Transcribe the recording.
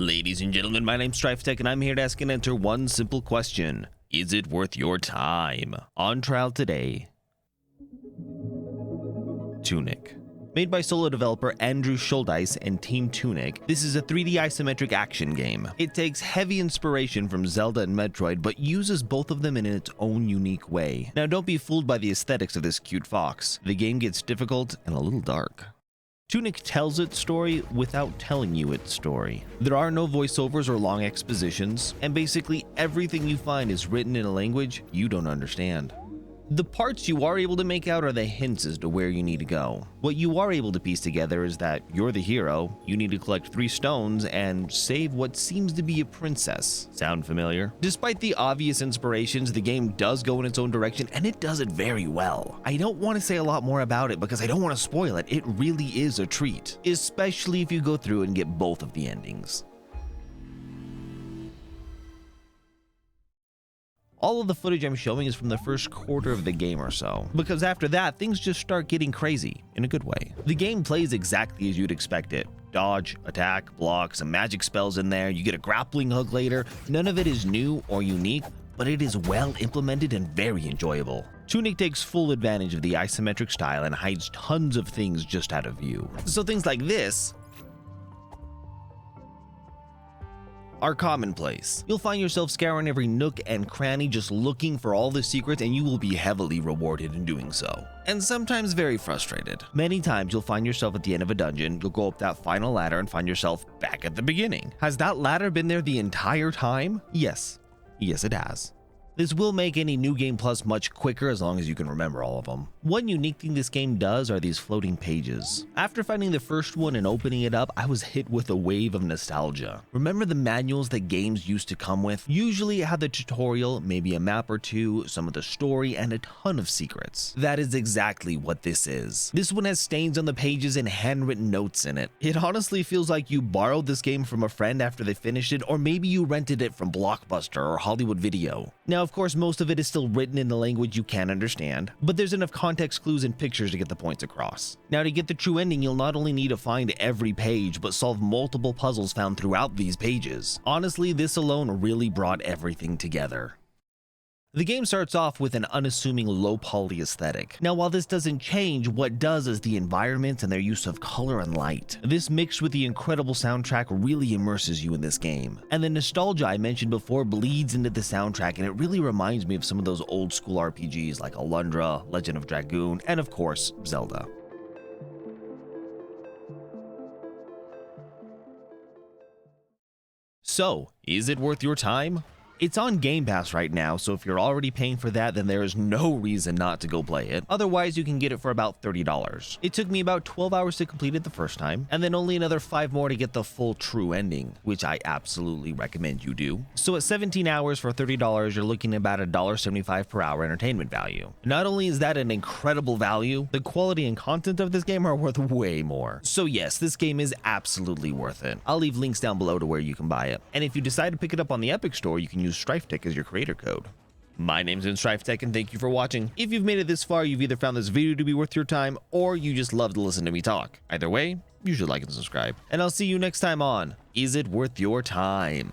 Ladies and gentlemen, my name's Stryftek and I'm here to ask and answer one simple question. Is it worth your time? On trial today, Tunic. Made by solo developer Andrew Schuldeis and Team Tunic, this is a 3D isometric action game. It takes heavy inspiration from Zelda and Metroid, but uses both of them in its own unique way. Now don't be fooled by the aesthetics of this cute fox. The game gets difficult and a little dark. Tunic tells its story without telling you its story. There are no voiceovers or long expositions, and basically everything you find is written in a language you don't understand. The parts you are able to make out are the hints as to where you need to go. What you are able to piece together is that you're the hero, you need to collect 3 stones, and save what seems to be a princess. Sound familiar? Despite the obvious inspirations, the game does go in its own direction, and it does it very well. I don't want to say a lot more about it because I don't want to spoil it. It really is a treat, especially if you go through and get both of the endings. All of the footage I'm showing is from the first quarter of the game or so, because after that, things just start getting crazy, in a good way. The game plays exactly as you'd expect it. Dodge, attack, block, some magic spells in there, you get a grappling hook later. None of it is new or unique, but it is well implemented and very enjoyable. Tunic takes full advantage of the isometric style and hides tons of things just out of view. So things like this are commonplace. You'll find yourself scouring every nook and cranny just looking for all the secrets, and you will be heavily rewarded in doing so. And sometimes very frustrated. Many times you'll find yourself at the end of a dungeon, you'll go up that final ladder and find yourself back at the beginning. Has that ladder been there the entire time? Yes. Yes, it has. This will make any New Game Plus much quicker as long as you can remember all of them. One unique thing this game does are these floating pages. After finding the first one and opening it up, I was hit with a wave of nostalgia. Remember the manuals that games used to come with? Usually it had the tutorial, maybe a map or two, some of the story, and a ton of secrets. That is exactly what this is. This one has stains on the pages and handwritten notes in it. It honestly feels like you borrowed this game from a friend after they finished it, or maybe you rented it from Blockbuster or Hollywood Video. Now, of course, most of it is still written in the language you can understand, but there's enough context clues and pictures to get the points across. Now, to get the true ending, you'll not only need to find every page, but solve multiple puzzles found throughout these pages. Honestly, this alone really brought everything together. The game starts off with an unassuming low-poly aesthetic. Now, while this doesn't change, what does is the environment and their use of color and light. This mixed with the incredible soundtrack really immerses you in this game. And the nostalgia I mentioned before bleeds into the soundtrack, and it really reminds me of some of those old-school RPGs like Alundra, Legend of Dragoon, and of course, Zelda. So, is it worth your time? It's on Game Pass right now, so if you're already paying for that, then there is no reason not to go play it. Otherwise, you can get it for about $30. It took me about 12 hours to complete it the first time, and then only another 5 more to get the full true ending, which I absolutely recommend you do. So at 17 hours for $30, you're looking at about $1.75 per hour entertainment value. Not only is that an incredible value, the quality and content of this game are worth way more. So yes, this game is absolutely worth it. I'll leave links down below to where you can buy it. And if you decide to pick it up on the Epic Store, you can use Stryftek as your creator code. My name's Stryftek and thank you for watching. If you've made it this far, you've either found this video to be worth your time or you just love to listen to me talk. Either way, you should like and subscribe. And I'll see you next time on Is It Worth Your Time?